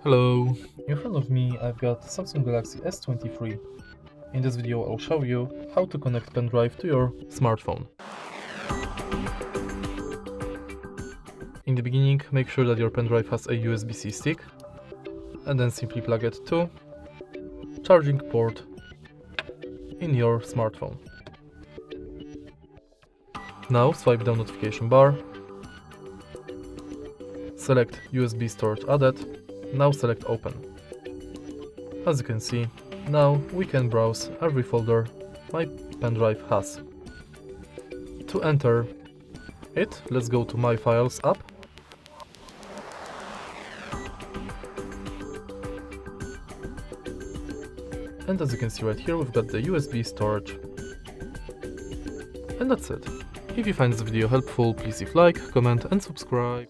Hello, in front of me I've got Samsung Galaxy S23. In this video I'll show you how to connect pendrive to your smartphone. In the beginning, make sure that your pendrive has a USB-C stick and then simply plug it to charging port in your smartphone. Now swipe down notification bar, select USB storage added, now select open. As you can see, now we can browse every folder my pendrive has. To enter it, let's go to My Files app. And as you can see right here, we've got the USB storage. And that's it. If you find this video helpful, please leave like, comment and subscribe.